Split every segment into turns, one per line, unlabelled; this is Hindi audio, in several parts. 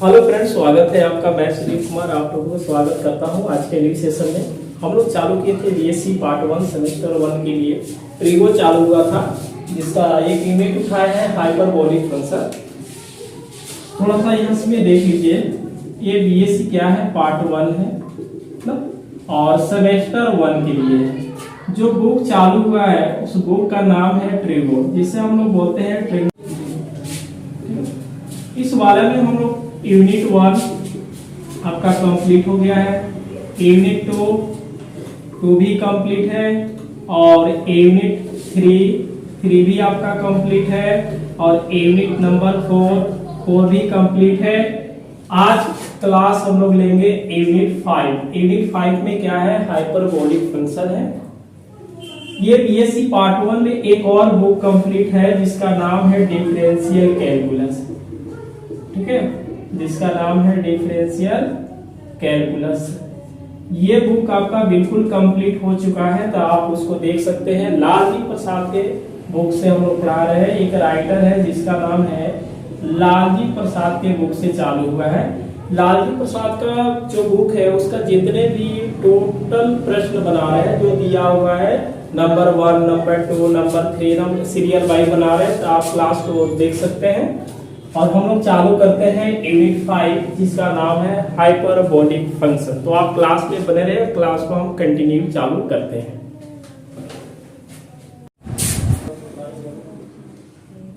हेलो फ्रेंड्स, स्वागत है आपका। मैं सुदीप कुमार आप लोगों को स्वागत करता हूं। आज के न्यू सेशन में हम लोग चालू किए थे बीएससी पार्ट 1 सेमेस्टर 1 के लिए ट्रिगो चालू हुआ था, जिसका एक यूनिट उठाया है हाइपरबोलिक फंक्शन। थोड़ा सा इसमें देख लीजिए, ये बीएससी क्या है, पार्ट 1 है ना, और सेमेस्टर 1 के लिए है। जो बुक चालू हुआ है उस बुक का नाम है ट्रिगो, जिसे हम लोग बोलते हैं ट्रिगो। इस वाले में हम लोग यूनिट 1 आपका कंप्लीट हो गया है, यूनिट 2 भी कंप्लीट है, और यूनिट 3 भी आपका कंप्लीट है, और यूनिट नंबर 4 भी कंप्लीट है। आज क्लास हम लोग लेंगे यूनिट 5। यूनिट 5 में क्या है, हाइपरबोलिक फंक्शन है। ये बीएससी पार्ट 1 में एक और बुक कंप्लीट है जिसका नाम है डिफरेंशियल कैलकुलस, ठीक है, जिसका नाम है डिफरेंशियल कैलकुलस। ये बुक आपका बिल्कुल कंप्लीट हो चुका है, तो आप उसको देख सकते हैं। लालजी प्रसाद के बुक से हम लोग पढ़ा रहे हैं। एक राइटर है जिसका नाम है लालजी प्रसाद के बुक से चालू हुआ है। लालजी प्रसाद का जो बुक है उसका जितने भी टोटल प्रश्न बना रहे हैं, जो दिया हुआ है नंबर 1, नंबर 2, नंबर 3, हम सीरियल वाइज बना रहे हैं, तो आप क्लास को देख सकते हैं। और हम लोग चालू करते हैं यूनिट 5 जिसका नाम है हाइपरबोलिक फंक्शन। तो आप क्लास में बने रहे, क्लास को हम कंटिन्यू चालू करते हैं।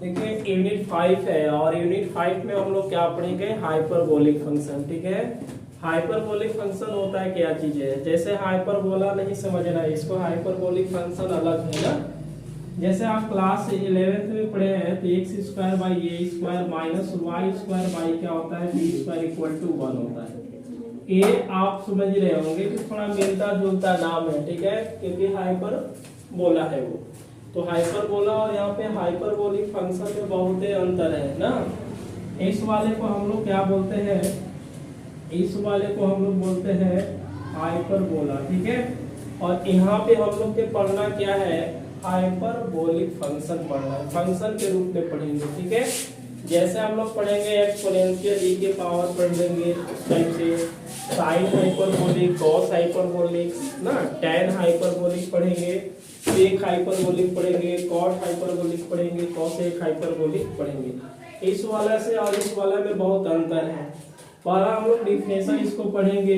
देखिए यूनिट 5 है, और यूनिट 5 में हम लोग क्या पढ़ेंगे, हाइपरबोलिक फंक्शन, ठीक है। हाइपरबोलिक फंक्शन होता है क्या चीज है, जैसे हाइपरबोला नहीं समझना है, इसको हाइपरबोलिक फंक्शन अलग है ना। जैसे आप क्लास 11th में पढ़े हैं तो x square by a square minus y square by क्या होता है, बी स्क्वायर इक्वल टू 1 होता है। ए आप समझ रहे होंगे कि थोड़ा मिलता जुलता नाम है, ठीक है, क्योंकि हाइपरबोला है वो। तो हाइपरबोला और यहाँ पे हाइपरबोलिक फंक्शन में बहुत अंतर है ना। इस वाले को हम लोग क्या बोलते हैं, इस वाले को हम लोग बोलते हैं हाइपरबोला, ठीक है। और यहाँ पे हम लोग के पढ़ना क्या है, हाइपरबोलिक फंक्शन पढ़ना है, फंक्शन के रूप में पढ़ेंगे, ठीक है। जैसे हम लोग पढ़ेंगे एक्सपोनेंशियल e के पावर पढ़ लेंगे उस टाइप से, साइन हाइपरबोलिक, कॉस हाइपरबोलिक ना, टैन हाइपरबोलिक पढ़ेंगे, सेक हाइपरबोलिक पढ़ेंगे, कॉट हाइपरबोलिक पढ़ेंगे, कॉसेक हाइपरबोलिक पढ़ेंगे। इस वाला से और इस वाला में बहुत अंतर है। पहला हम लोग डिफिनेशन इसको पढ़ेंगे।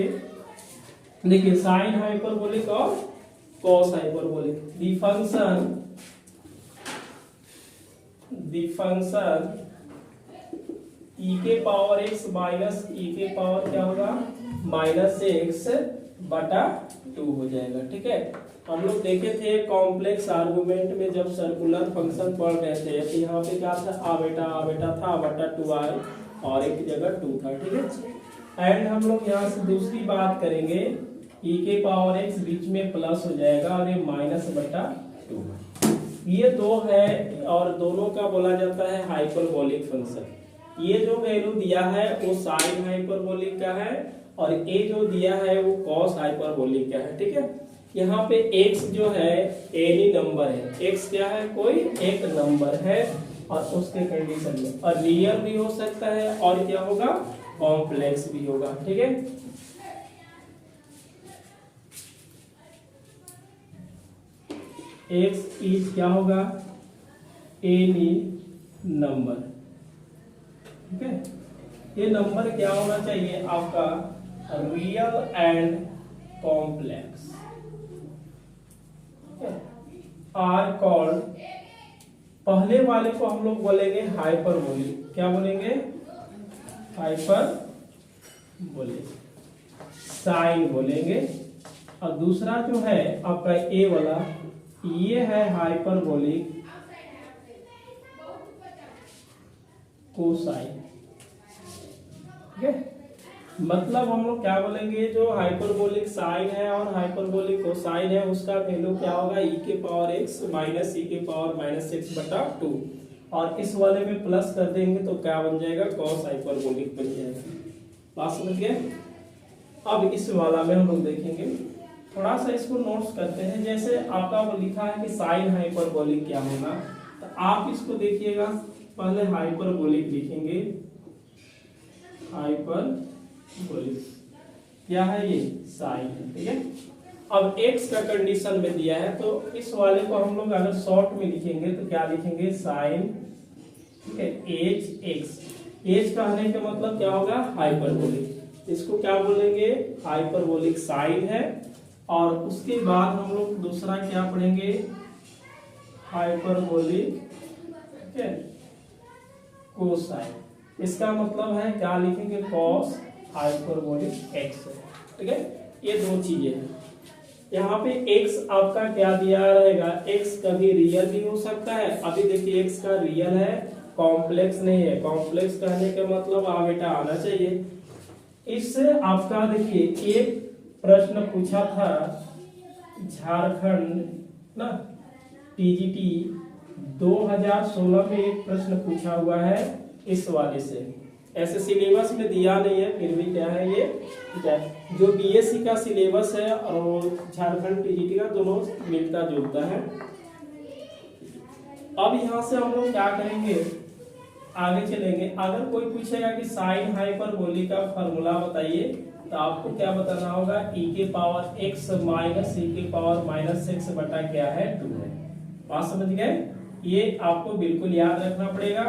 देखिए साइन हाइपरबोलिक और cos hyperbolic, the function e के पावर x माइनस e के पावर क्या होगा, माइनस x बटा 2 हो जाएगा, ठीक है। हम लोग देखे थे कॉम्प्लेक्स आर्गुमेंट में जब सर्कुलर फंक्शन पढ़ रहे थे, तो यहाँ पे क्या था, आ बेटा था बटा 2i और एक जगह 2 था, ठीक है। एंड हम लोग यहाँ से दूसरी बात करेंगे, e के पावर x बीच में प्लस हो जाएगा और ये माइनस बटा 2, ये दो है, और दोनों का बोला जाता है हाइपरबोलिक फंक्शन। ये जो वैल्यू दिया है वो साइन हाइपरबोलिक का है, और ये जो दिया है वो कॉस हाइपरबोलिक का है, ठीक है। यहाँ पे x जो है एनी नंबर है, x क्या है, कोई एक नंबर है, और उसके कंडीशन में और रियल भी हो सकता है और क्या होगा, कॉम्प्लेक्स भी होगा, ठीक है। x इज क्या होगा, एनी नंबर, ठीक है। ये नंबर क्या होना चाहिए आपका, real and complex, are called, पहले वाले को हम लोग बोलेंगे हाइपरबोलिक, क्या बोलेंगे, हाइपरबोलिक, साइन बोलेंगे। और दूसरा जो है आपका ए वाला, ये है हाइपरबोलिक कोसाइन, ठीक है। मतलब हम लोग क्या बोलेंगे, जो हाइपरबोलिक साइन है और हाइपरबोलिक कोसाइन है उसका वैल्यू क्या होगा, e के पावर x माइनस e के पावर माइनस x बटा 2, और इस वाले में प्लस कर देंगे तो क्या बन जाएगा, कॉस हाइपरबोलिक बन जाएगा। बात समझ गए। अब इस वाला में हम लोग देखेंगे, थोड़ा सा इसको नोट्स करते हैं। जैसे आपका वो लिखा है कि साइन हाइपरबोलिक क्या होगा, तो आप इसको देखिएगा, पहले हाइपरबोलिक लिखेंगे, हाइपरबोलिक क्या है ये साइन है, ठीक है। अब x का कंडीशन में दिया है तो इस वाले को हम लोग अगर शॉर्ट में लिखेंगे तो क्या लिखेंगे साइन, ठीक है, एच एक्स। एच कहने का मतलब क्या होगा हाइपरबोलिक, इसको क्या बोलेंगे हाइपरबोलिक साइन है। और उसके बाद हम लोग दूसरा क्या पढ़ेंगे हाइपरबोलिक, ठीक है, कोसाइन। इसका मतलब है क्या लिखेंगे कॉस हाइपरबोलिक एक्स, ठीक है। ये दो चीजें हैं। यहाँ पे x आपका क्या दिया रहेगा, x कभी रियल भी हो सकता है। अभी देखिए x का रियल है, कॉम्प्लेक्स नहीं है। कॉम्प्लेक्स कहने का मतलब आ बेटा आना चाहिए। इससे आपका देखिए एक प्रश्न पूछा था झारखंड ना टीजीटी 2016 में एक प्रश्न पूछा हुआ है इस वाले से। ऐसे सिलेबस में दिया नहीं है फिर भी क्या है ये, ठीक है, जो बीएससी का सिलेबस है और झारखंड टीजीटी का दोनों मिलता जुलता है। अब यहाँ से हम लोग क्या करेंगे आगे चलेंगे। अगर कोई पूछेगा कि साइन हाइपरबोलिक का फॉर्मूला बताइए तो आपको क्या बताना होगा e के पावर x माइनस e के पावर माइनस x बटा क्या है 2 है। बात समझ गए, ये आपको बिल्कुल याद रखना पड़ेगा।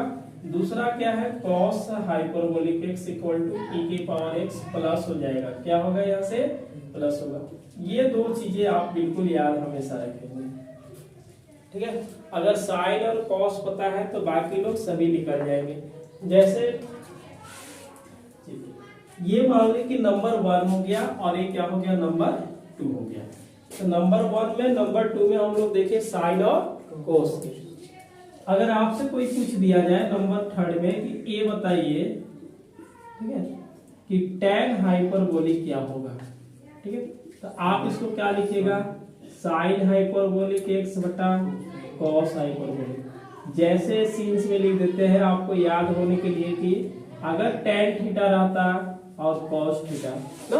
दूसरा क्या है cos hyperbolic x equal to e के पावर x प्लस हो जाएगा, क्या होगा यहाँ से प्लस होगा। ये दो चीजें आप बिल्कुल याद हमेशा रखेंगे, ठीक है। अगर साइन और कॉस पता है तो बाकी लोग सभी निकल जाएंगे। जैसे ये मान ली कि नंबर 1 हो गया और ये क्या हो गया नंबर 2 हो गया। तो नंबर 1 में नंबर 2 में हम लोग देखें साइन और कोस के। अगर आपसे कोई पूछ दिया जाए नंबर 3 में कि ये बताइए, ठीक है, कि tan हाइपरबोलिक क्या होगा, ठीक है, तो आप इसको क्या लिखिएगा साइन हाइपरबोलिक x बटा कॉस हाइपरबोलिक। जैसे सीन्स में लिख देते हैं आपको याद होने के लिए कि अगर tan थीटा रहता और cos थीटा ना,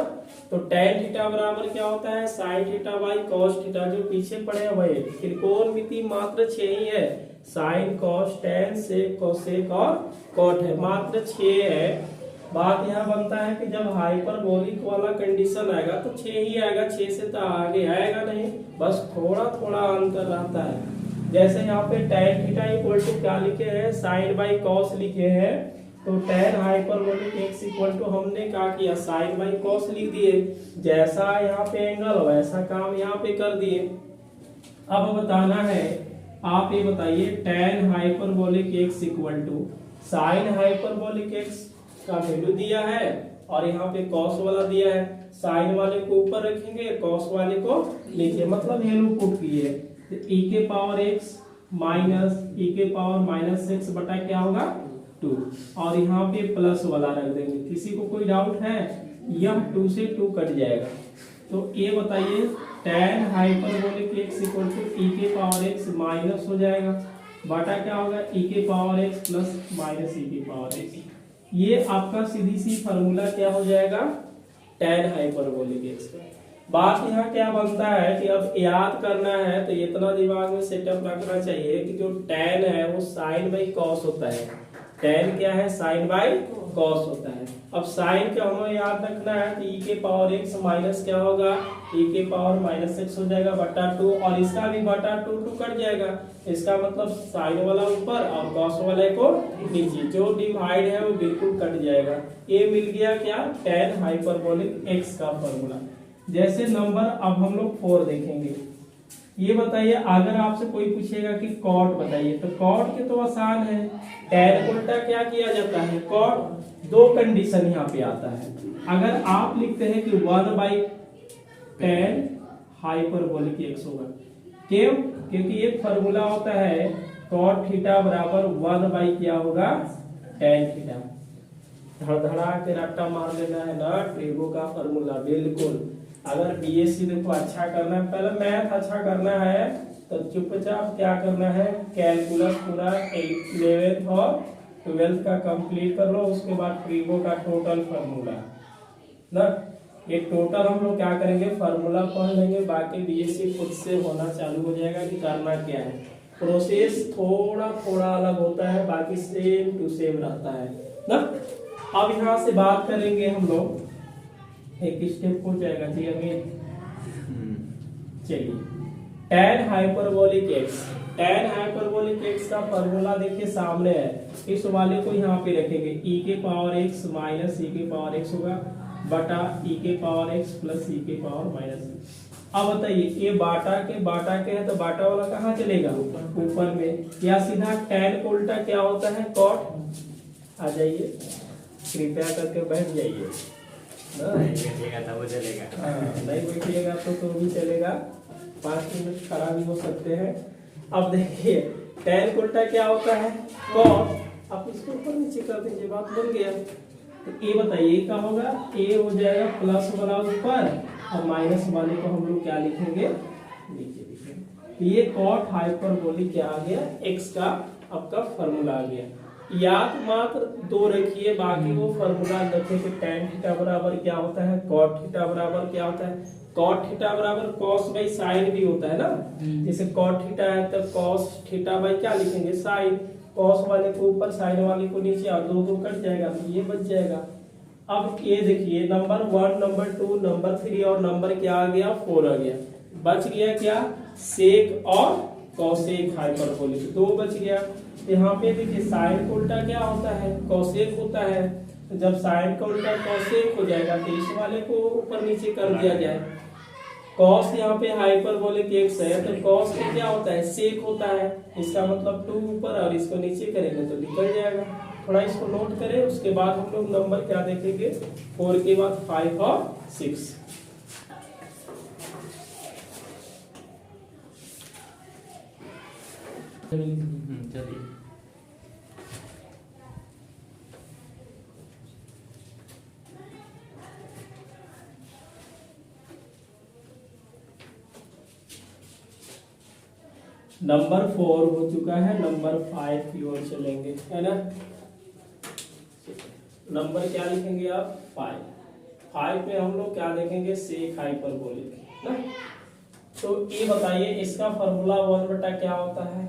तो tan थीटा बराबर क्या होता है sin theta by cos theta. जो पीछे पड़े हैं वही त्रिकोणमिति मात्र 6 ही है, sin cos tan sec cosec और cot है, मात्र 6 है। बात यहाँ बनता है कि जब हाइपरबोलिक वाला कंडीशन आएगा तो 6 ही आएगा, 6 से तो आगे आएगा नहीं, बस थोड़ा थोड़ा अंतर रहता है। जैसे यहाँ पे tan थीटा इक्वल टू क्या लिखे हैं sin बाई cos लिखे हैं, तो tan hyperbolic x equal to हमने क्या किया sin बाई cos लिख दिए। जैसा यहाँ पे एंगल वैसा काम यहाँ पे कर दिए। अब बताना है, आप ये बताइए tan hyperbolic x equal to sin hyperbolic x का वैल्यू दिया है और यहाँ पे cos वाला दिया है। sin वाले को ऊपर रखेंगे, cos वाले को नीचे, मतलब वैल्यू पुट किए तो e के पावर x माइनस e के पावर माइनस x बटा क्या होगा 2 और यहाँ पे प्लस वाला रख देंगे। किसी को कोई डाउट है, यह 2 से 2 कट जाएगा। तो ये बताइए tan hyperbolic x equal to e के पावर x माइनस हो जाएगा बटा क्या होगा e के power x plus minus e के पावर x। ये आपका सीधी सी फार्मूला क्या हो जाएगा tan हाइपरबोलिक x का। बात यहाँ क्या बनता है कि अब याद करना है तो इतना दिमाग में सेटअप रखना चाहिए कि जो tan है वो sin बाई cos होता है। tan क्या है sin बाई cos होता है। अब sin का हमें याद रखना है कि e के पावर x माइनस क्या होगा e के पावर माइनस x हो जाएगा बटा 2 और इसका भी बटा 2 कट जाएगा। इसका मतलब sin वाला ऊपर और cos वाले को नीचे, जो डिवाइड है वो बिल्कुल कट जाएगा। ये मिल गया क्या tan हाइपरबोलिक x का फॉर्मूला। जैसे नंबर अब हम लोग 4 देखेंगे। ये बताइए अगर आपसे कोई पूछेगा कि कॉट बताइए तो कॉट के तो आसान है, tan उल्टा क्या किया जाता है कॉट। दो कंडीशन यहाँ पे आता है। अगर आप लिखते हैं कि 1 बाई tan हाइपरबोलिक x होगा, क्यों, क्योंकि एक फॉर्मूला होता है कॉट थीटा बराबर 1 बाई क्या होगा tan थीटा। धड़धड़ा के रट्टा मार लेना है ना ट्रिगो का फॉर्मूला बिल्कुल। अगर बीएससी देखो अच्छा करना है, पहले मैथ अच्छा करना है तो चुपचाप क्या करना है कैलकुलस पूरा 11th और 12th का कंप्लीट कर लो। उसके बाद ट्रिगो का टोटल फार्मूला ना, ये टोटल हम लोग क्या करेंगे फार्मूला पढ़ लेंगे, बाकी बीएससी खुद से होना चालू हो जाएगा कि करना क्या है। प्रोसेस थोड़ा थोड़ा अलग होता है, बाकी सेम टू सेम रहता है ना। अब यहाँ से बात करेंगे हम लोग, एक स्टेप हो जाएगा जी अभी। चलिए tan hyperbolic x, tan hyperbolic x का फॉर्मूला देखिए सामने है, इस वाले को यहाँ पे रखेंगे e के पावर x माइनस e के पावर x होगा बटा e के पावर x प्लस e के पावर माइनस। अब बताइए ये बाटा के है तो बाटा वाला कहाँ चलेगा, ऊपर में, या सीधा tan को उल्टा क्या होता है cot। आ जाइए कृपया करके बैठ जाइए, नहीं बैठिएगा तब चलेगा, नहीं बैठिएगा तो भी चलेगा, 5 मिनट खड़ा भी हो सकते हैं। अब देखिए tan को उल्टा क्या होता है cot, आप इसको ऊपर नीचे कर दीजिए, बात बन गया। तो ये बताइए क्या होगा, a हो जाएगा प्लस वाला ऊपर और माइनस वाले को हम लोग क्या लिखेंगे, नीचे लिखेंगे। ये cot हाइपरबोलिक क्या आ गया, x का आपका फॉर्मूला आ गया। याद मात्र 2 रखिए, बाकी वो फॉर्मूला रखे कि tan थीटा बराबर क्या होता है, cot थीटा बराबर क्या होता है, cot थीटा बराबर cos बाई साइन भी होता है ना, जैसे cot थीटा है तो cos थीटा बाई क्या लिखेंगे साइन, cos वाले को ऊपर साइन वाले को नीचे, और 2 कट जाएगा तो ये बच जाएगा। अब ये देखिए नंबर 1, नंबर 2, नंबर 3 और नंबर क्या आ गया 4 आ गया, बच गया क्या सेक और कॉसेक हाइपरबोलिक, 2 बच गया। यहाँ पे देखिए साइन का उल्टा क्या होता है कॉसेक होता है, तो जब साइन का उल्टा कॉसेक हो जाएगा तो इस वाले को ऊपर नीचे कर दिया जाए। कॉस यहाँ पे हाइपरबोलिक x है तो कॉस में क्या होता है सेक होता है, इसका मतलब 2 ऊपर और इसको नीचे करेंगे तो निकल जाएगा। थोड़ा इसको नोट करें, उसके बाद हम लोग नंबर क्या देखेंगे, 4 के बाद 5 और 6। चलिए नंबर 4 हो चुका है, नंबर 5 की ओर चलेंगे, है ना। नंबर क्या लिखेंगे आप 5 में हम लोग क्या देखेंगे सेक हाइपरबोलिक ना। तो ये बताइए इसका फॉर्मूला 1 बटा क्या होता है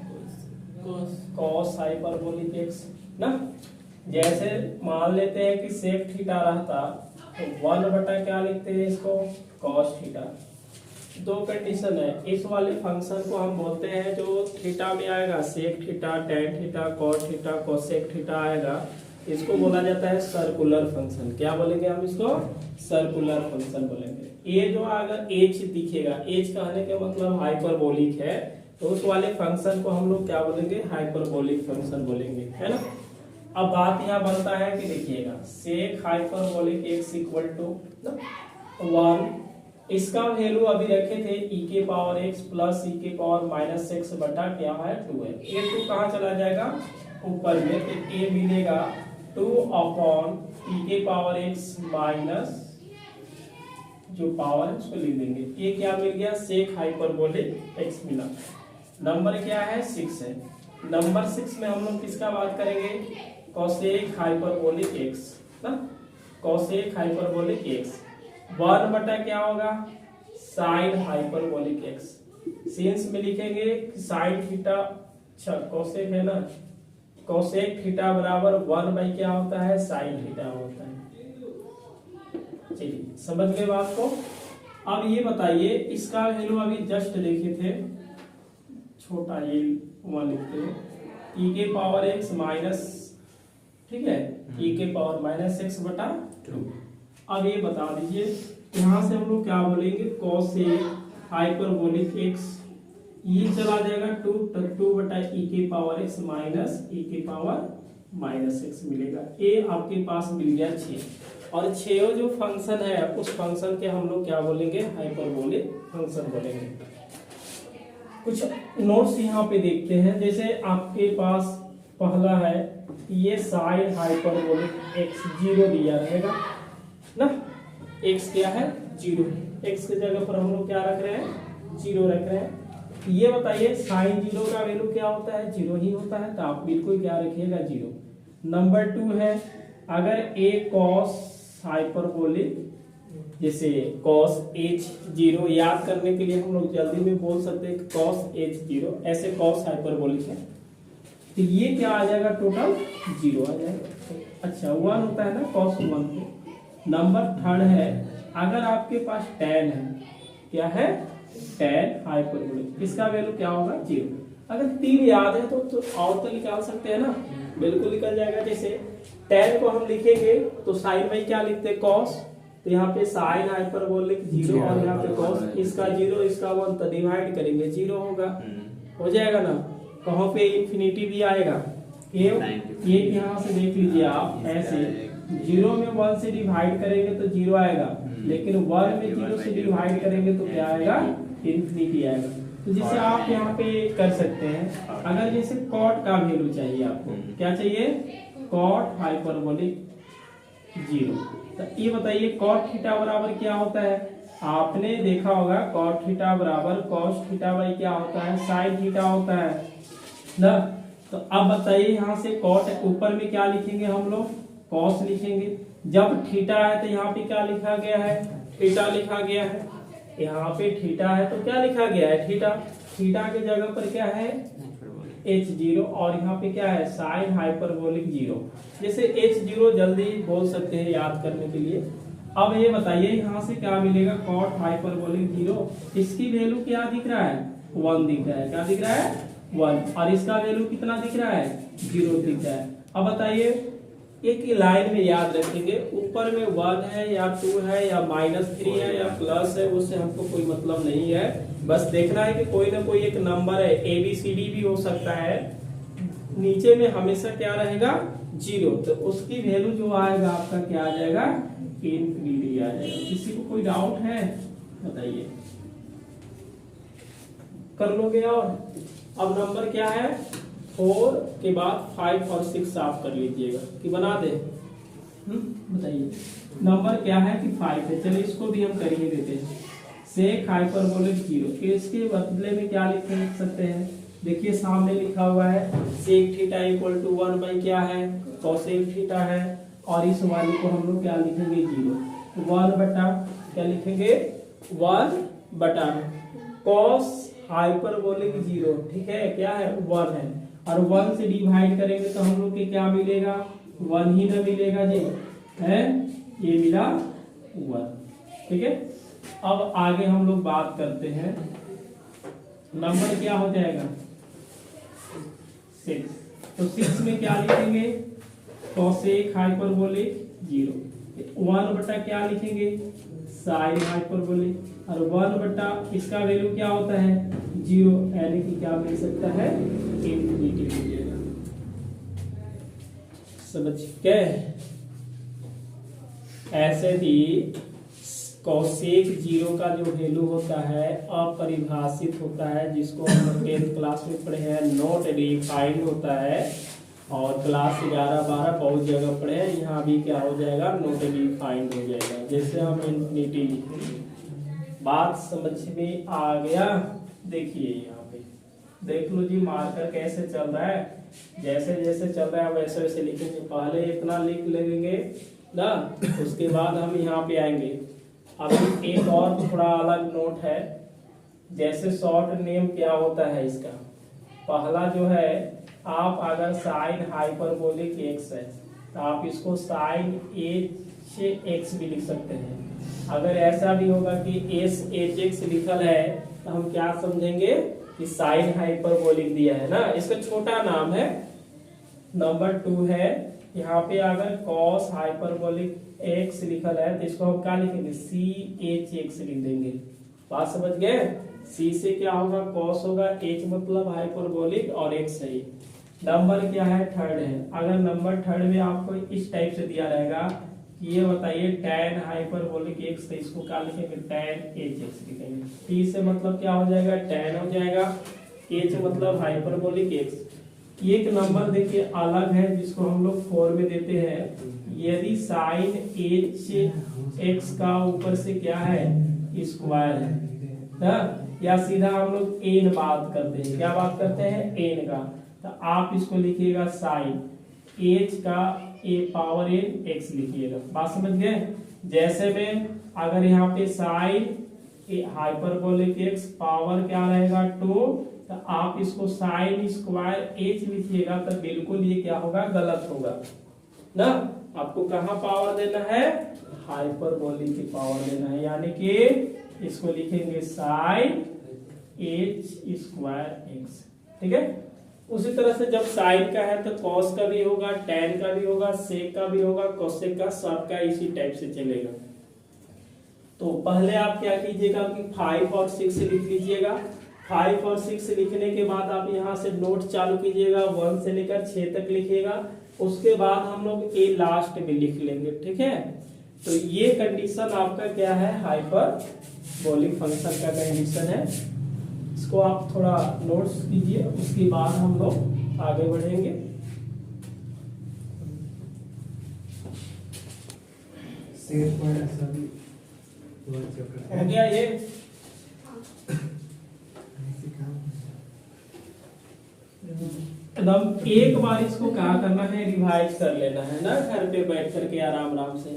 cos हाइपरबोलिक x ना। जैसे मान लेते हैं कि सेक थीटा रहता तो 1 बटा क्या लिखते हैं इसको cos थीटा। 2 कंडीशन है, इस वाले फंक्शन को हम बोलते हैं जो थीटा में आएगा sec theta, tan theta, cot theta, cosec theta आएगा, इसको बोला जाता है सर्कुलर फंक्शन। क्या बोलेंगे हम इसको सर्कुलर फंक्शन बोलेंगे। ये जो अगर h दिखेगा, h कहने के मतलब हाइपरबोलिक है, तो उस वाले फंक्शन को हम लोग क्या बोलेंगे हाइपरबोलिक फंक्शन बोलेंगे, है ना। अब बात यहाँ बनता है कि देखिएगा sec hyperbolic x equal to 1, इसका वैल्यू अभी रखे थे e के पावर x प्लस e के पावर माइनस x बटा क्या है 2 है। ये 2 कहाँ चला जाएगा ऊपर में, तो a मिलेगा 2 अपॉन e के पावर x माइनस जो पावर है उसको लिख देंगे। ये क्या मिल गया सेक हाइपरबोलिक x मिला। नंबर क्या है 6 है। नंबर 6 में हम लोग किसका बात करेंगे कोसेक हाइपरबोलिक x ना, कोसेक हाइपरबोलिक x 1 बटा क्या होगा साइन हाइपरबोलिक x। सिंस में लिखेंगे साइन थीटा, अच्छा कोसेक है ना, कोसेक थीटा बराबर 1 बाई क्या होता है साइन थीटा होता है। चलिए समझ गए बात को। अब ये बताइए इसका वैल्यू अभी जस्ट देखे थे, छोटा ये वहां लिखते हैं e के पावर x माइनस, ठीक है e के पावर माइनस x बटा 2। अब ये बता दीजिए यहाँ से हम लोग क्या बोलेंगे कोसेक हाइपरबोलिक x, ये चला जाएगा 2 तो 2 बटा e के पावर x माइनस e के पावर माइनस x मिलेगा। ये आपके पास मिल गया 6, और 6 जो फंक्शन है उस फंक्शन के हम लोग क्या बोलेंगे हाइपरबोलिक फंक्शन बोलेंगे। कुछ नोट्स यहाँ पे देखते हैं, जैसे आपके पास पहला है ये साइन हाइपरबोलिक x 0 दिया रहेगा ना, x क्या है 0, x की जगह पर हम लोग क्या रख रहे हैं 0 रख रहे हैं। ये बताइए साइन 0 का वैल्यू क्या होता है 0 ही होता है, तो आप बिल्कुल क्या रखिएगा 0। नंबर 2 है अगर a cos हाइपरबोलिक, जैसे cos h 0 याद करने के लिए हम लोग जल्दी में बोल सकते हैं cos h 0, ऐसे cos हाइपरबोलिक है, तो ये क्या आ जाएगा टोटल 0 आ जाएगा। अच्छा 1 होता है ना cos 1 पे। नंबर थर्ड है, अगर आपके पास tan है, क्या है tan हाइपरबोलिक, इसका वैल्यू क्या होगा 0। अगर 3 याद है तो और तो निकाल सकते हैं ना, बिल्कुल निकल जाएगा। जैसे tan को हम लिखेंगे तो साइन में क्या लिखते हैं cos, तो यहाँ पे साइन हाइपरबोलिक 0 और यहाँ पे cos, इसका 0 इसका 1 तो डिवाइड करेंगे 0 होगा, हो जाएगा ना। कहाँ पे इंफिनिटी भी आएगा, ये यहाँ से देख लीजिए आप, ऐसे 0 में 1 से डिवाइड करेंगे तो 0 आएगा, लेकिन 1 में 0 से डिवाइड करेंगे तो क्या आएगा, इंफिनिटी आएगा। तो जैसे आप यहाँ पे कर सकते हैं, अगर जैसे कॉट का वैल्यू चाहिए आपको, क्या चाहिए, कॉट हाइपरबोलिक 0, तो ये बताइए कॉट थीटा बराबर क्या होता है। आपने देखा होगा कॉट थीटा बराबर कॉस थीटा बाई क्या होता है, साइन थीटा होता है ना। तो अब बताइए यहाँ से कॉट ऊपर में क्या लिखेंगे हम लोग, कॉस लिखेंगे। जब थीटा है तो यहाँ पे क्या लिखा गया है, थीटा लिखा गया है। यहाँ पे थीटा है तो क्या लिखा गया है, थीटा। थीटा के जगह पर क्या है h0, और यहाँ पे क्या है साइन हाइपरबोलिक 0। जैसे h0 जल्दी बोल सकते हैं याद करने के लिए। अब ये बताइए यहाँ से क्या मिलेगा, कॉट हाइपरबोलिक 0, इसकी वैल्यू क्या दिख रहा है, 1 दिख रहा है। क्या दिख रहा है, 1, और इसका वैल्यू कितना दिख रहा है, 0 दिख रहा है। अब बताइए एक लाइन में याद रखेंगे, ऊपर में 1 है या 2 है या -3 है या प्लस है, उससे हमको कोई मतलब नहीं है। बस देखना है कि कोई ना कोई एक नंबर है, ABCD भी हो सकता है, नीचे में हमेशा क्या रहेगा 0, तो उसकी वैल्यू जो आएगा आपका क्या आ जाएगा, इंफिनिटी आ जाएगा। किसी को कोई डाउट है बताइए, कर लोगे। और अब नंबर क्या है, 4 के बाद 5 और 6 आप कर लीजिएगा कि बना दे। बताइए नंबर क्या है कि 5 है, चलिए इसको भी हम कर ही देते हैं। सेक हाइपरबोलिक 0, इसके बदले में क्या लिख सकते हैं, देखिए सामने लिखा हुआ है sec theta equal to 1 by क्या है, कोसेक थीटा है, और इस वाले को हम लोग क्या लिखेंगे 0, 1 बटा क्या लिखेंगे 1 बटा कॉस हाइपरबोलिक 0, ठीक है, क्या है 1 है, और 1 से डिवाइड करेंगे तो हम लोग के क्या मिलेगा, 1 ही ना मिलेगा जी, है ये मिला 1, ठीक है। अब आगे हम लोग बात करते हैं, नंबर क्या हो जाएगा 6, तो 6 में क्या लिखेंगे, कोसेक हाइपरबोलिक 0, 1 बटा क्या लिखेंगे साइन हाइपरबोलिक, और 1 बटा इसका वैल्यू क्या होता है 0, यानी कि क्या मिल सकता है इंफिनिटी मिलेगा। समझ गए। ऐसे भी कोसेक 0 का जो वैल्यू होता है अपरिभाषित होता है, जिसको हम 10th क्लास में पढ़े हैं, नॉट डिफाइंड होता है, और क्लास 11-12 बहुत जगह पढ़े हैं, यहाँ भी क्या हो जाएगा नॉट डिफाइंड हो जाएगा। जैसे हम इंफिनिटी लिखेंगे, बात समझ में आ गया। देखिए यहाँ पे देख लो जी मार्कर कैसे चल रहा है, जैसे जैसे चल रहा है वैसे वैसे लिखेंगे। पहले इतना लिख लेंगे ना, उसके बाद हम यहाँ पे आएंगे। अभी एक और थोड़ा अलग नोट है, जैसे शॉर्ट नेम क्या होता है इसका, पहला जो है आप अगर साइन हाइपरबोलिक x है तो आप इसको साइन h(x) भी लिख सकते हैं। अगर ऐसा भी होगा कि s(h(x) लिखल है तो हम क्या समझेंगे कि साइन हाइपरबोलिक दिया है ना, इसका छोटा नाम है। नंबर 2 है, यहाँ पे अगर cos हाइपरबोलिक x लिखल है तो इसको हम क्या लिखेंगे ch(x) लिख देंगे। बात समझ गए, c से क्या होगा cos होगा, h मतलब हाइपरबोलिक और x सही। नंबर क्या है थर्ड है, अगर नंबर थर्ड में आपको इस टाइप से दिया रहेगा कि ये बताइए tan हाइपरबोलिक x, तो इसको क्या लिखेंगे tan h(x) लिखेंगे। t से मतलब क्या हो जाएगा tan हो जाएगा, h मतलब हाइपरबोलिक x। एक नंबर देखिए अलग है जिसको हम लोग 4 में देते हैं, यदि साइन h(x) का ऊपर से क्या है स्क्वायर है ना, या सीधा हम लोग n बात करते हैं, क्या बात करते हैं n का, तो आप इसको लिखिएगा साइन h का a⁴n x लिखिएगा। बात समझ गए। जैसे में अगर यहाँ पे साइन हाइपरबोलिक x पावर क्या रहेगा 2, तो आप इसको साइन स्क्वायर h लिखिएगा तो बिल्कुल ये क्या होगा गलत होगा। ना, आपको कहाँ पावर देना है, हाइपरबोलिक की पावर देना है, यानी कि इसको लिखेंगे साइन एच स्क्वायर एक्स। ठीक है, उसी तरह से जब साइन का है तो कॉस का भी होगा, टेन का भी होगा, सेक का भी होगा, कोसेक का, सबका इसी टाइप से चलेगा। तो पहले आप क्या कीजिएगा कि 5 और 6 लिख लीजिएगा। 5 और 6 लिखने के बाद आप यहाँ से नोट चालू कीजिएगा, 1 से लेकर 6 तक लिखिएगा। उसके बाद हम लोग ए लास्ट में लिख लेंगे। ठीक है, तो ये कंडीशन आपका क्या है, हाइपरबोलिक फंक्शन का कंडीशन है। इसको आप थोड़ा नोट्स कीजिए, उसके बाद हम लोग आगे बढ़ेंगे। हो गया ये, एकदम एक बार इसको क्या करना है, रिवाइज कर लेना है ना, घर पे बैठ करके आराम आराम से।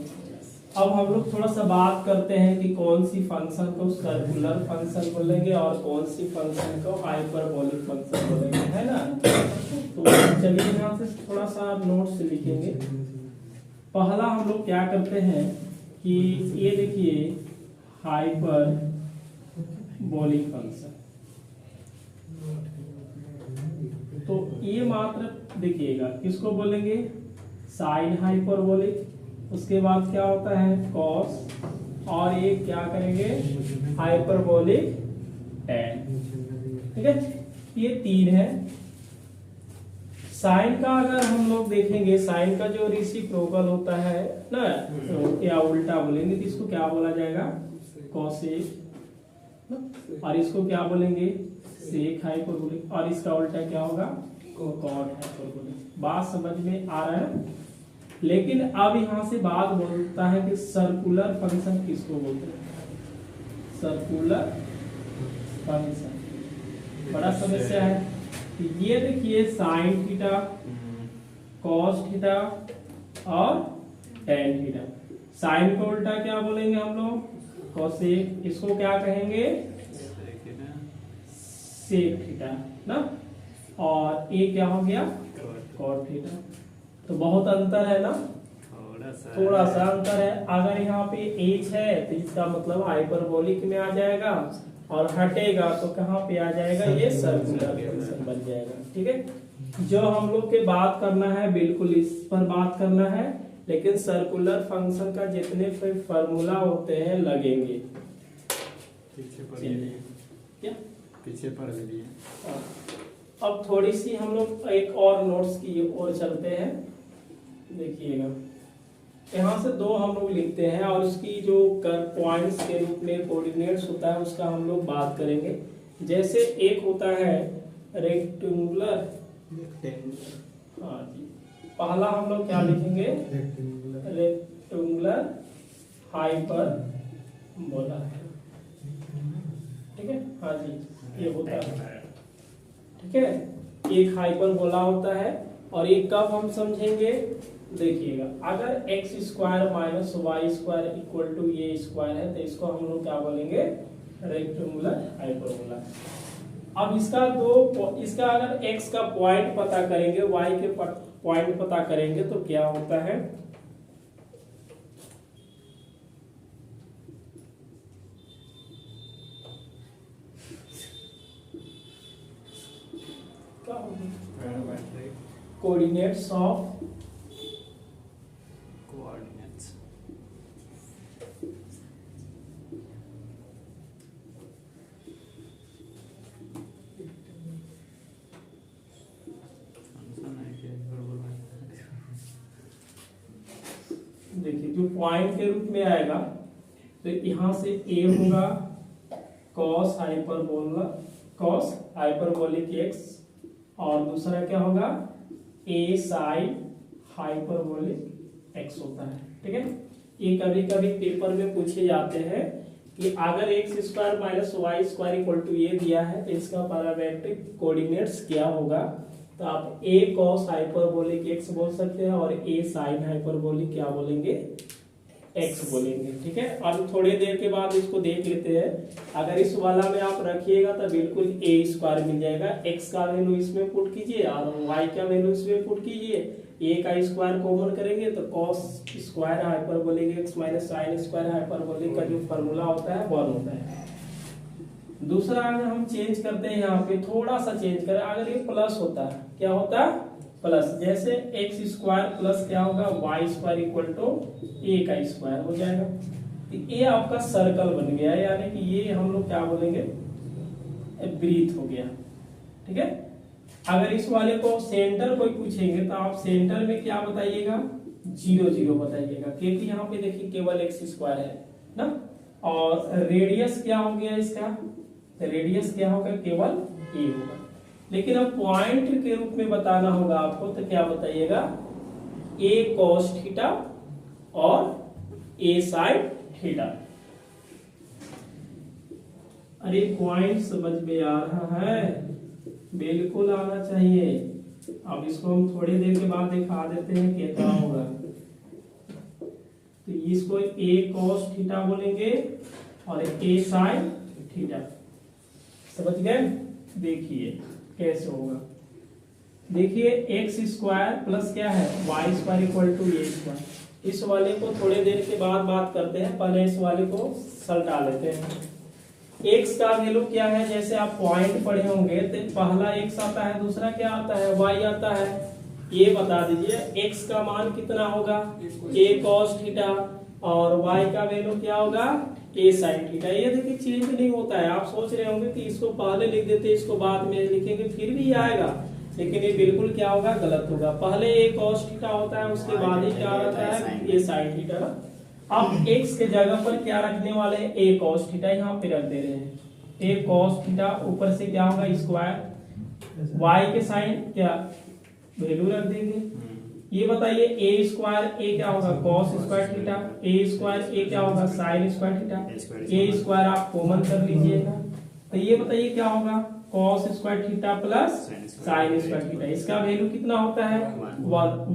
अब हम लोग थोड़ा सा बात करते हैं कि कौन सी फंक्शन को सर्कुलर फंक्शन बोलेंगे और कौन सी फंक्शन को हाइपरबोलिक फंक्शन बोलेंगे, है ना। तो चलिए यहाँ से थोड़ा सा नोट्स लिखेंगे। पहला हम लोग क्या करते हैं कि ये देखिए हाइपरबोलिक फंक्शन, तो ये मात्र देखिएगा किसको बोलेंगे, साइन हाइपरबोलिक। उसके बाद क्या होता है, कॉस, और ये क्या करेंगे, हाइपरबोलिक टेन। ठीक है, ये 3 है। साइन का अगर हम लोग देखेंगे, साइन का जो रेसिप्रोकल होता है ना, तो या उल्टा बोलेंगे तो इसको क्या बोला जाएगा, कोसेक, और इसको क्या बोलेंगे, सेक हाइपरबोलिक, और इसका उल्टा क्या होगा, कॉट हाइपरबोलिक। बात समझ में आ रहा है। लेकिन अब यहाँ से बात बोलता है कि सर्कुलर फंक्शन किसको बोलते हैं, सर्कुलर फंक्शन बड़ा समस्या है। ये देखिए साइन थीटा, कॉस थीटा और टेन थीटा। साइन को उल्टा क्या बोलेंगे हम लोग, कोसेक, इसको क्या कहेंगे, सेक थीटा ना, और ये क्या हो गया, कॉट थीटा। तो बहुत अंतर है ना, थोड़ा सा अंतर है। अगर यहाँ पे एच है तो इसका मतलब हाइपरबोलिक में आ जाएगा, और हटेगा तो कहाँ पे आ जाएगा, ये सर्कुलर फंक्शन बन जाएगा। ठीक है, जो हम लोग के बात करना है बिल्कुल इस पर बात करना है, लेकिन सर्कुलर फंक्शन का जितने फॉर्मूला होते हैं लगेंगे
पीछे पर लिए।
अब थोड़ी सी हम लोग एक और नोट्स की ओर चलते हैं। देखिएगा यहाँ से 2 हम लोग लिखते हैं, और उसकी जो पॉइंट्स के रूप में कोऑर्डिनेट्स होता है उसका हम लोग बात करेंगे। जैसे एक होता है रेक्टेंगुलर, हाँ जी, पहला हम लोग क्या लिखेंगे, रेक्टेंगुलर हाइपरबोला। ठीक है, हाँ जी, ये होता है। ठीक है, एक हाइपरबोला होता है, और एक कब हम समझेंगे, देखिएगा अगर x square minus y square equal to ये स्क्वायर है तो इसको हम लोग क्या बोलेंगे, रेक्टेंगुलर हाइपरबोला। अब इसका अगर x का पॉइंट पता करेंगे, y के पॉइंट पता करेंगे तो क्या होता है, क्या होगा, कोऑर्डिनेट्स ऑफ देखिए जो पॉइंट के रूप में आएगा तो यहाँ से a होगा cos हाइपरबोलिक x, और दूसरा क्या होगा a sin हाइपरबोलिक x होता है। ठीक है, ये कभी कभी पेपर में पूछे जाते हैं कि अगर x square minus y square equal to ये दिया है तो इसका पैरामेट्रिक कोऑर्डिनेट्स क्या होगा, तो आप a cos हाइपरबोलिक x बोल सकते हैं और a sin हाइपरबोलिक क्या बोलेंगे, x बोलेंगे। ठीक है, अब थोड़ी देर के बाद इसको देख लेते हैं। अगर इस वाला में आप रखिएगा तो बिल्कुल a स्क्वायर मिल जाएगा, x का वैल्यू इसमें पुट कीजिए और y का वैल्यू इसमें पुट कीजिए, ए का स्क्वायर कॉमन करेंगे तो cos square hyperbolic x minus sine square hyperbolic का जो फॉर्मूला होता है 1 होता है। दूसरा अगर हम चेंज करते हैं यहाँ पे थोड़ा सा चेंज करें, अगर ये प्लस होता है क्या होता है प्लस, जैसे एक्स स्क्वायर प्लस क्या होगा वाई स्क्वायर इक्वल टू ए का स्क्वायर हो जाएगा। तो ये आपका सर्कल बन गया, यानी कि ये हम लोग क्या बोलेंगे ब्रीथ हो गया। ठीक है, अगर इस वाले को सेंटर कोई पूछेंगे तो आप सेंटर में क्या बताइएगा 0 0 बताइएगा, क्योंकि यहाँ पे देखिए केवल एक्स स्क्वायर है ना। और रेडियस क्या हो गया इसका, रेडियस क्या होगा केवल ए होगा। लेकिन अब पॉइंट के रूप में बताना होगा आपको, तो क्या बताइएगा ए कॉस थीटा और ए साइन थीटा। अरे पॉइंट समझ में आ रहा है, बिल्कुल आना चाहिए। अब इसको हम थोड़ी देर के बाद दिखा देते हैं क्या होगा। तो इसको ए कॉस थीटा बोलेंगे और ए साइन थीटा, समझ गए। देखिए कैसे होगा, देखिए एक्स स्क्वायर प्लस क्या है y square equal to a square. इस वाले को थोड़ी देर के बाद बात करते हैं, पहले इस वाले को सलटा लेते हैं। एक्स का वैल्यू क्या है, जैसे आप पॉइंट पढ़े होंगे तो पहला एक्स आता है, दूसरा क्या आता है वाई आता है। ये बता दीजिए एक्स का मान कितना होगा ए कॉस थीटा और वाई का वैल्यू क्या होगा ए साइन थीटा। ये देखिए चेंज नहीं होता है। आप सोच रहे होंगे कि इसको पहले लिख देते इसको बाद में लिखेंगे फिर भी आएगा, लेकिन ये बिल्कुल क्या होगा गलत होगा। पहले ए कॉस थीटा होता है, उसके बाद ही क्या आता है ए साइन थीटा ना। अब x के जगह पर क्या रखने वाले हैं a cos थीटा, यहाँ पे रख दे रहे हैं a cos थीटा, ऊपर से क्या होगा स्क्वायर, y के साइन क्या वैल्यू रख देंगे। ये बताइए a स्क्वायर a क्या होगा cos square theta, a square a क्या होगा sin square theta. a square आप कॉमन कर लीजिएगा, तो ये बताइए क्या होगा cos square theta plus sin square theta. इसका वैल्यू कितना होता है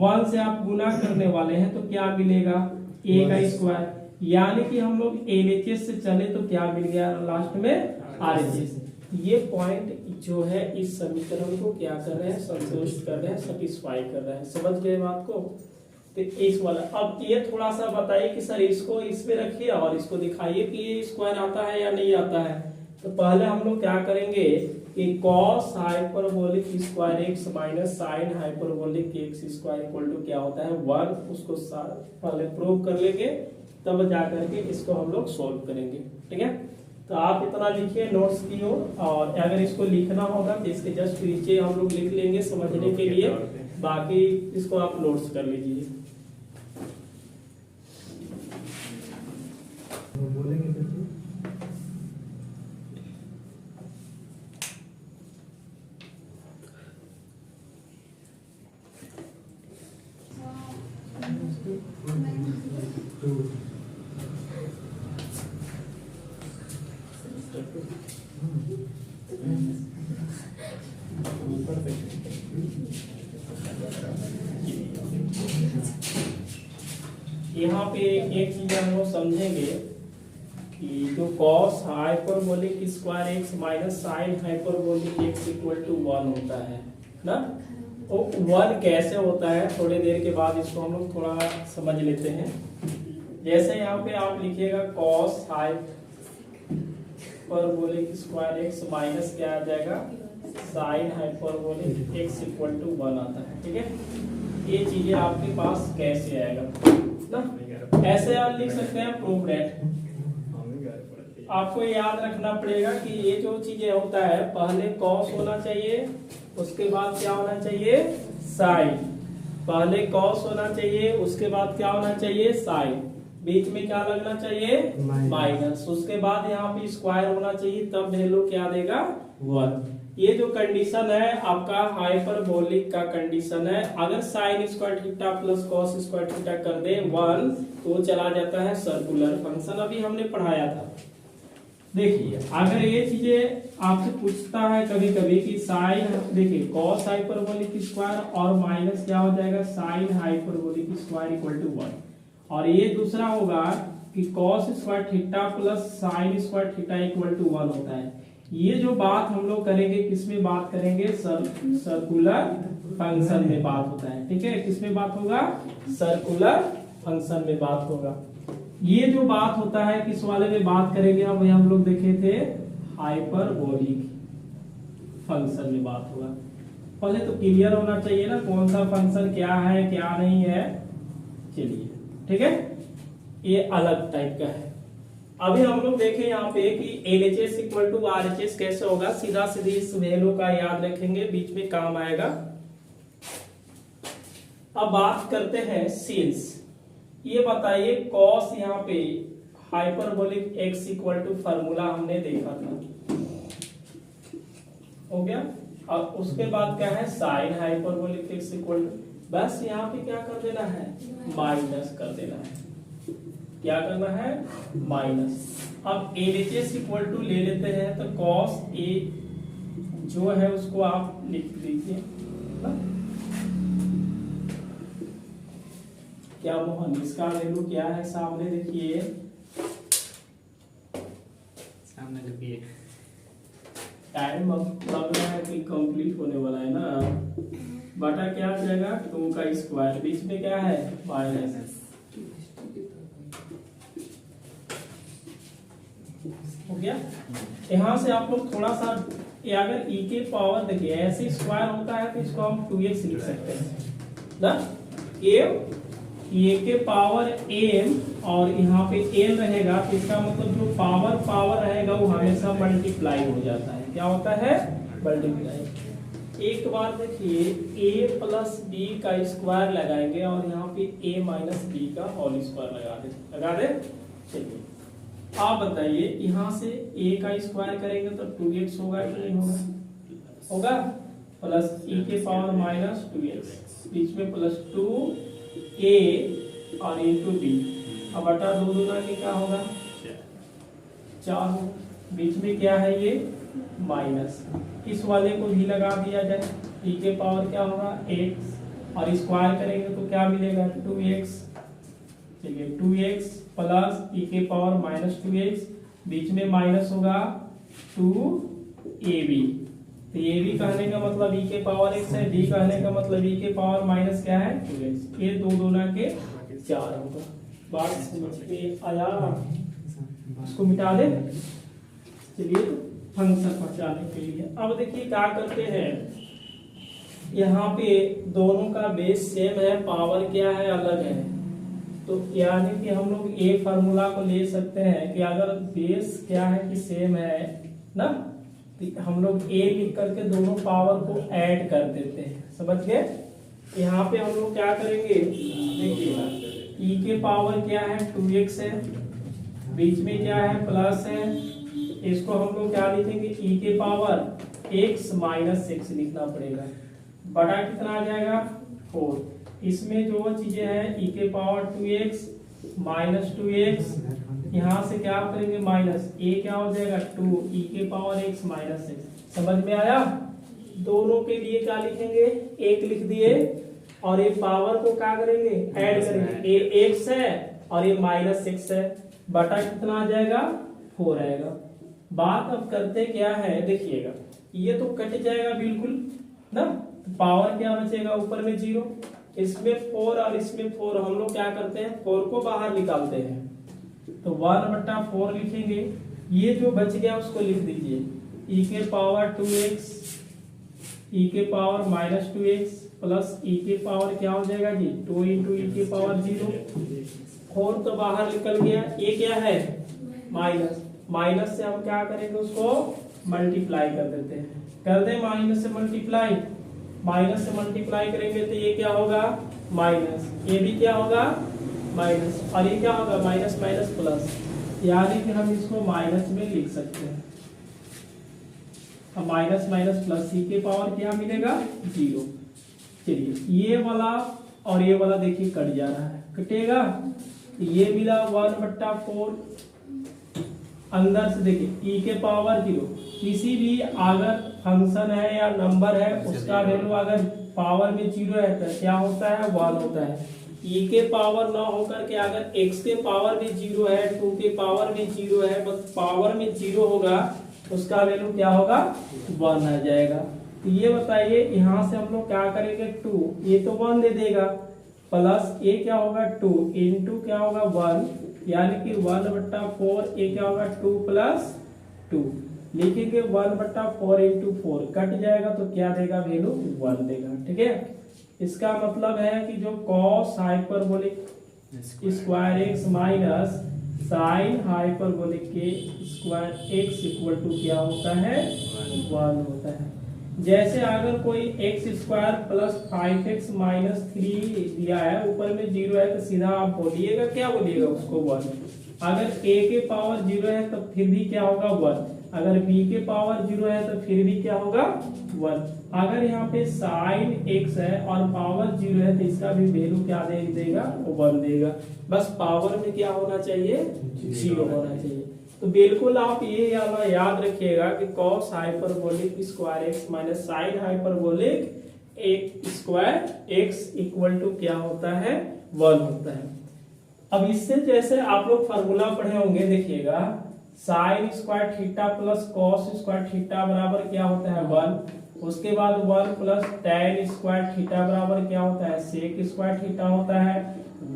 1 से आप गुना करने वाले हैं तो क्या मिलेगा ए का स्क्वायर, यानी कि हम लोग एलएचएस से चले तो क्या मिल गया लास्ट में आरएचएस। ये पॉइंट जो है इस समीकरण को क्या कर रहे हैं संतुष्ट कर रहे हैं, सेटिस्फाई कर रहे हैं। समझ गए बात को। तो इस वाला अब ये थोड़ा सा बताइए कि सर इसको इसमें रखिए और इसको दिखाइए कि ये स्क्वायर आता है या नहीं आता है। तो पहले हम लोग क्या करेंगे कि cos hyperbolic square x minus sine hyperbolic x square equal to क्या होता है 1, उसको पहले प्रूव कर लेंगे तब जाकर के इसको हम लोग सोल्व करेंगे। ठीक है, तो आप इतना लिखिए नोट्स की ओर, और अगर इसको लिखना होगा तो इसके जस्ट नीचे हम लोग लिख लेंगे समझने के लिए, बाकी इसको आप नोट्स कर लीजिए। यहाँ पे एक चीज हम लोग समझेंगे कि जो cos hyperbolic square x minus sine hyperbolic x equal to 1 होता है ना, वो 1 कैसे होता है थोड़ी देर के बाद इसको हम लोग थोड़ा समझ लेते हैं। जैसे यहाँ पे आप लिखिएगा cos hyperbolic square x minus क्या आ जाएगा sine hyperbolic x equal to 1 आता है। ठीक है, ये चीजें आपके पास कैसे आएगा ना, ऐसे आप लिख सकते हैं प्रूफ दैट। आपको याद रखना पड़ेगा कि ये जो चीजें होता है पहले cos होना चाहिए, उसके बाद क्या होना चाहिए साइन, पहले cos होना चाहिए उसके बाद क्या होना चाहिए साइन, बीच में क्या लगना चाहिए माइनस, उसके बाद यहाँ पे स्क्वायर होना चाहिए, तब वैल्यू क्या देगा 1। ये जो कंडीशन है आपका हाइपरबोलिक का कंडीशन है। अगर sign square theta plus cos square theta कर दे 1 तो चला जाता है सर्कुलर फंक्शन, अभी हमने पढ़ाया था। देखिए अगर ये चीजें आपसे पूछता है कभी कभी कि साइन, देखिए कॉस हाइपरबोलिक स्क्वायर और माइनस क्या हो जाएगा sine hyperbolic square equal to 1, और ये दूसरा होगा कि cos square theta plus sine square theta equal to 1 होता है। ये जो बात हम लोग करेंगे किस में बात करेंगे, सर्कुलर फंक्शन में बात होता है, ठीक है। किस में बात होगा, सर्कुलर फंक्शन में बात होगा। ये जो बात होता है किस वाले में बात करेंगे, अब हम लोग देखे थे हाइपरबोलिक फंक्शन में बात होगा। पहले तो क्लियर होना चाहिए ना कौन सा फंक्शन क्या है क्या नहीं है। चलिए ठीक है, ये अलग टाइप का है। अभी हम लोग देखें यहाँ पे कि LHS इक्वल टू RHS कैसे होगा, सीधा सीधी इस वैल्यू का याद रखेंगे, बीच में काम आएगा। अब बात करते हैं सीन्स। ये बताइए कॉस यहाँ पे hyperbolic x equal to formula हमने देखा था, हो गया। अब उसके बाद क्या है, sine hyperbolic x equal to, बस यहाँ पे क्या कर देना है, माइनस कर देना है। क्या करना है, माइनस। अब LHS इक्वल टू ले लेते हैं तो cos A जो है उसको आप लिख दीजिए। क्या मोहन, इसका वैल्यू क्या है, सामने देखिए,
सामने देखिए।
टाइम अब लग रहा है कि कंप्लीट होने वाला है ना। बटा क्या आ जाएगा, 2 का स्क्वायर, बीच में क्या है, माइनस। हो गया। यहाँ से आप लोग थोड़ा सा, ये अगर e के पावर देखिए ऐसे स्क्वायर होता है तो इसको हम 2x लिख सकते हैं ना। ए के पावर m और यहाँ पे n रहेगा तो इसका मतलब जो पावर रहेगा वो हमेशा मल्टीप्लाई हो जाता है। क्या होता है, मल्टीप्लाई। एक बार देखिए a प्लस बी का स्क्वायर लगाएंगे और यहाँ पे a माइनस बी का होल स्क्वायर लगा दे। चलिए आप बताइए, यहाँ से a का स्क्वायर करेंगे तो 2x होगा कि नहीं होगा, होगा। प्लस e के पावर माइनस 2x, बीच में प्लस 2a और इंटू b। अब बटा 2 दूना के क्या होगा, 4 होगा। बीच में क्या है, ये माइनस। इस वाले को भी लगा दिया जाए, e के पावर क्या होगा, x, और स्क्वायर करेंगे तो क्या मिलेगा, 2x। चलिए 2x प्लस e के पावर माइनस 2x, बीच में माइनस होगा 2ab। तो ab कहने का मतलब e के पावर x है, b कहने का मतलब e के पावर माइनस क्या है, 2x। ये 2 दूना के 4 होगा। बात समझ में आया, इसको मिटा दे। चलिए फंक्शन पहुंचाने के लिए अब देखिए क्या करते हैं, यहाँ पे दोनों का बेस सेम है, पावर क्या है, अलग है। तो यानी कि हम लोग ए फार्मूला को ले सकते हैं कि अगर बेस क्या है कि सेम है ना, तो हम लोग ए लिख करके दोनों पावर को ऐड कर देते हैं। समझ गए। यहाँ पे हम लोग क्या करेंगे, देखिए ई के पावर क्या है, 2x है, बीच में क्या है, प्लस है। इसको हम लोग क्या लिखेंगे, ई के पावर x माइनस 6 लिखना पड़ेगा। बड़ा कितना आ जाएगा, 4। इसमें जो चीजें हैं, e के पावर 2x माइनस 2x, यहाँ से क्या करेंगे, माइनस a क्या हो जाएगा, 2 e के पावर x माइनस 6। समझ में आया। दोनों के लिए क्या लिखेंगे, 1 लिख दिए और ये पावर को क्या करेंगे, ऐड करेंगे। ये x है और ये माइनस 6 है, बटा कितना आ जाएगा, 4 आएगा। बात अब करते क्या है, देखिएगा ये तो कट जाएगा बिल्कुल ना, पावर क्या बचेगा, ऊपर में 0, इसमें 4 और इसमें 4। हम लोग क्या करते हैं, 4 को बाहर निकालते हैं तो 1/4 लिखेंगे। ये जो बच गया उसको लिख दीजिए, e के पावर 2x, e के power minus 2x plus e के पावर क्या हो जाएगा जी, 2 इंटू e के पावर 0। 4 तो बाहर निकल गया, ये क्या है, माइनस। माइनस से हम क्या करेंगे, उसको मल्टीप्लाई कर देते हैं। कर दे माइनस से मल्टीप्लाई, माइनस से मल्टीप्लाई करेंगे तो ये क्या होगा, माइनस। ये भी क्या होगा, माइनस, और ये क्या होगा, माइनस माइनस प्लस। यानी कि हम इसको माइनस में लिख सकते हैं। अब माइनस माइनस प्लस, c के पावर क्या मिलेगा, 0। चलिए ये वाला और ये वाला देखिए कट जा रहा है, कटेगा। ये मिला 1/4। अंदर से देखिए e के पावर 0, किसी भी अगर फंक्शन है या नंबर है उसका वैल्यू अगर पावर में 0 है तो क्या होता है, 1 होता है। e के पावर न होकर के अगर x के पावर में 0 है, 2 के पावर में 0 है, बस पावर में 0 होगा उसका वैल्यू क्या होगा 1 आ जाएगा। तो ये बताइए यहाँ से हम लोग क्या करेंगे 2, ये तो 1 दे देगा, प्लस ये क्या होगा 2 इंटू क्या होगा 1, यानी कि 1/4, ये क्या होगा 2 + 2 लिखेंगे 1/4 इंटू 4 कट जाएगा तो क्या देगा वैल्यू 1 देगा। ठीक है, इसका मतलब है कि जो cos hyperbolic square x minus sine hyperbolic के स्क्वायर एक्स इक्वल टू क्या होता है 1 होता है। जैसे अगर कोई x square plus 5x minus 3 दिया है, ऊपर में 0 है तो सीधा आप बोलिएगा क्या बोलिएगा उसको 1। अगर a के पावर 0 है तो फिर भी क्या होगा 1, अगर b के पावर 0 है तो फिर भी क्या होगा 1। अगर यहाँ पे साइन x है और पावर 0 है तो इसका भी वैल्यू क्या दे देगा 1 देगा। बस पावर में क्या होना चाहिए 0 होना चाहिए। तो बिल्कुल आप ये याद रखिएगा कि cos hyperbolic square x minus sine hyperbolic एक स्क्वायर एक्स इक्वल टू क्या होता है 1 होता है। अब इससे जैसे आप लोग फार्मूला पढ़े होंगे, देखिएगा sign square theta plus cos square theta बराबर क्या होता है 1, उसके बाद 1 प्लस tan स्क्वायर थीटा बराबर क्या होता है सेक स्क्वायर थीटा होता है,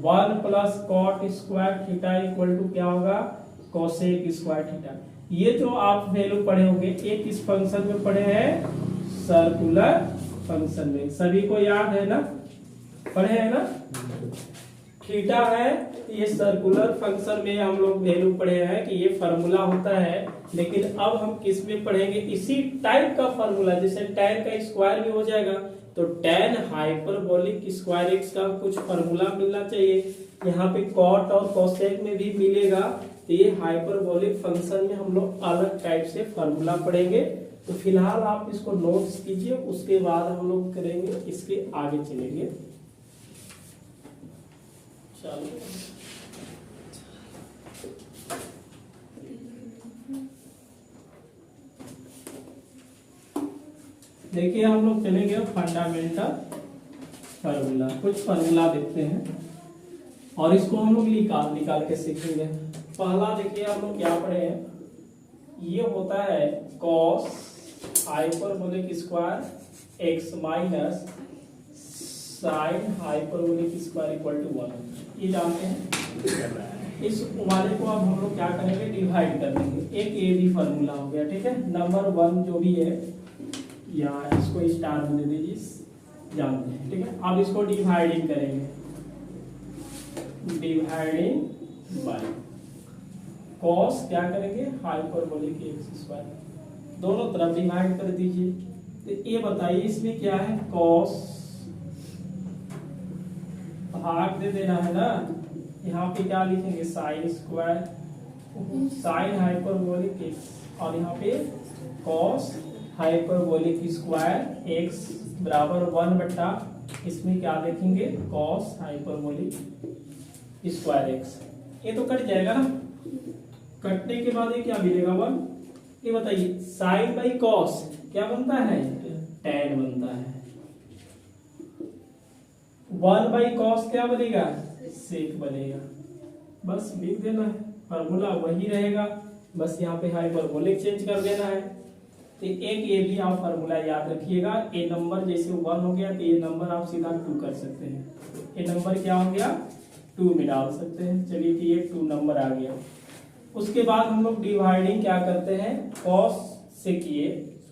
1 plus cot square theta equal to क्या होगा कोसेक स्क्वायर थीटा। ये जो आप वैल्यू पढ़े होंगे ये किस फंक्शन में पढ़े हैं, सर्कुलर फंक्शन में। सभी को याद है ना, पढ़े हैं ना। थीटा है ये सर्कुलर फंक्शन में हम लोग वैल्यू पढ़े हैं कि ये फार्मूला होता है, लेकिन अब हम किस में पढ़ेंगे इसी टाइप का फार्मूला, जैसे tan का स्क्वायर भी हो जाएगा तो tan हाइपरबोलिक स्क्वायर एक्स का कुछ फार्मूला मिलना चाहिए। यहाँ पे कॉट और कोसेक में भी मिलेगा, तो ये हाइपरबोलिक फंक्शन में हम लोग अलग टाइप से फार्मूला पढ़ेंगे। तो फिलहाल आप इसको नोट्स कीजिए, उसके बाद हम लोग करेंगे इसके आगे चलेंगे। चलो देखिए हम लोग चलेंगे फंडामेंटल फार्मूला। कुछ फार्मूला देखते हैं और इसको हम लोग निकाल के सीखेंगे। पहला देखिए हम लोग क्या पढ़े हैं, ये होता है cos hyperbolic square x minus sine hyperbolic square equal to 1, ये जानते हैं। इस वाले को अब हम लोग क्या करेंगे डिवाइड कर देंगे, एक ये भी फार्मूला हो गया। ठीक है, नंबर 1 जो भी है या इसको स्टार में दे दीजिए, जानते हैं। ठीक है, अब इसको डिवाइडिंग करेंगे, डिवाइडिंग बाय कॉस क्या करेंगे हाइपरबोलिक एक्स स्क्वायर, दोनों तरफ डिवाइड कर दीजिए। तो ये बताइए इसमें क्या है कॉस, भाग दे देना है ना, यहाँ पे क्या लिखेंगे sine square sine hyperbolic x, और यहाँ पे कॉस हाइपरबोलिक स्क्वायर एक्स बराबर 1/, इसमें क्या देखेंगे कॉस हाइपरबोलिक स्क्वायर एक्स। ये तो कट जाएगा ना, कटने के बाद ये क्या मिलेगा 1। ये बताइए साइन बाई कॉस क्या बनता है tan बनता है, 1 बाई कॉस क्या बनेगा सेक बनेगा। बस लिख देना है, फार्मूला वही रहेगा, बस यहाँ पे हाइपरबोलिक चेंज कर देना है। तो एक ये भी आप फार्मूला याद रखिएगा, ए नंबर जैसे 1 हो गया तो ये नंबर आप सीधा 2 कर सकते हैं, ये नंबर क्या हो गया 2 में डाल सकते हैं। चलिए कि ये 2 नंबर आ गया। उसके बाद हम लोग डिवाइडिंग क्या करते हैं कॉस से किए,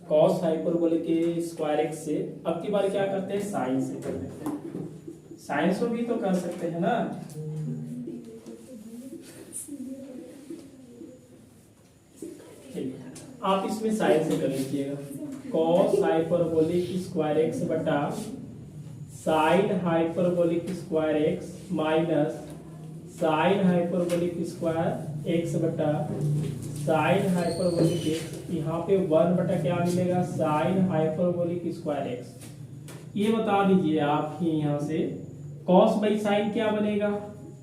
कॉस हाइपरबोलिक के स्क्वायर एक्स से, अब की बार क्या करते हैं साइन से कर देते हैं। साइन से भी तो कर सकते हैं ना, आप इसमें साइन से कर लीजिएगा, कॉस हाइपरबोलिक स्क्वायर एक्स बटा sign hyperbolic square x minus sine hyperbolic square x बटा साइन हाइपरबोलिक एक्स, यहाँ पे 1/ क्या मिलेगा साइन हाइपरबोलिक स्क्वायर एक्स। ये बता दीजिए आप ही यहाँ से कॉस बाई साइन क्या बनेगा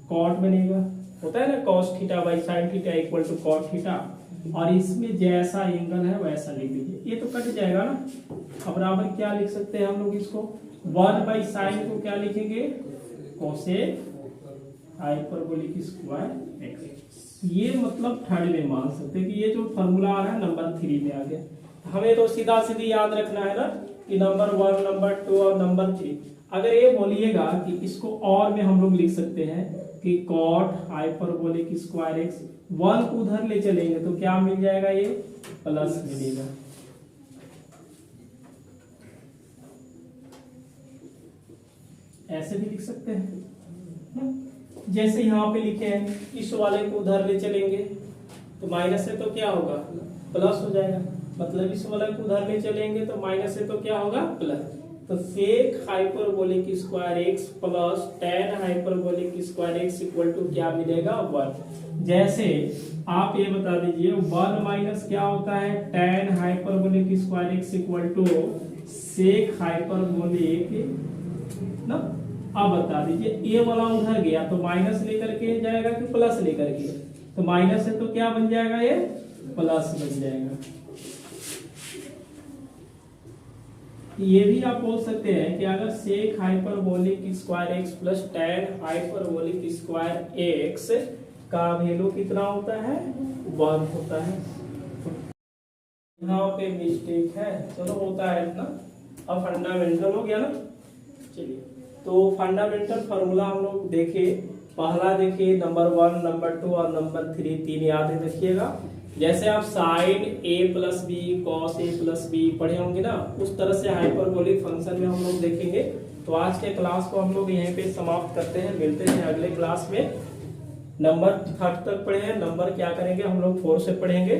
कॉट बनेगा, होता है ना cos theta by sine theta equal to cot theta, और इसमें जैसा एंगल है वैसा लिख दीजिए। ये तो कट जाएगा ना, अब बराबर क्या लिख सकते हैं हम लोग इसको 1/sin को क्या लिखेंगे कोसेक हाइपरबोलिक स्क्वायर एक्स। ये मतलब थर्ड में मान सकते हैं कि ये जो फॉर्मूला आ रहा है नंबर 3 में आ गया। हमें तो सीधा सीधी याद रखना है ना कि नंबर 1, नंबर 2 और नंबर 3। अगर ये बोलिएगा कि इसको और में हम लोग लिख सकते हैं कि कॉट हाइपरबोलिक स्क्वायर एक्स, 1 उधर ले चलेंगे तो क्या मिल जाएगा, ये प्लस मिलेगा। ऐसे भी लिख सकते हैं ना? जैसे यहाँ पे लिखे हैं, इस वाले को उधर ले चलेंगे तो माइनस से तो क्या होगा, प्लस हो जाएगा। मतलब इस वाले को उधर ले चलेंगे तो माइनस से तो क्या होगा, प्लस। तो sec hyperbolic square x plus tan hyperbolic square x equal to क्या मिलेगा, 1। जैसे आप ये बता दीजिए 1 माइनस क्या होता है, tan hyperbolic square x equal to sec hyperbolic ना। अब बता दीजिए ये वाला उधर गया तो माइनस लेकर के जाएगा कि प्लस लेकर के, तो माइनस से तो क्या बन जाएगा, ये प्लस बन जाएगा। ये भी आप बोल सकते हैं कि अगर sec hyperbolic square x plus tan hyperbolic square x का वैल्यू कितना होता है, 1 होता है। यहाँ पे मिस्टेक है, चलो होता है इतना। अब फंडामेंटल हो गया ना। चलिए तो फंडामेंटल फार्मूला हम लोग देखे, पहला देखिए नंबर 1, नंबर 2 और नंबर 3, 3 याद है रखिएगा। जैसे आप sine a plus b cos a plus b पढ़े होंगे ना, उस तरह से हाइपरबोलिक फंक्शन में हम लोग देखेंगे। तो आज के क्लास को हम लोग यहीं पे समाप्त करते हैं, मिलते हैं अगले क्लास में। नंबर 3 तक पढ़े हैं, नंबर क्या करेंगे हम लोग 4 से पढ़ेंगे।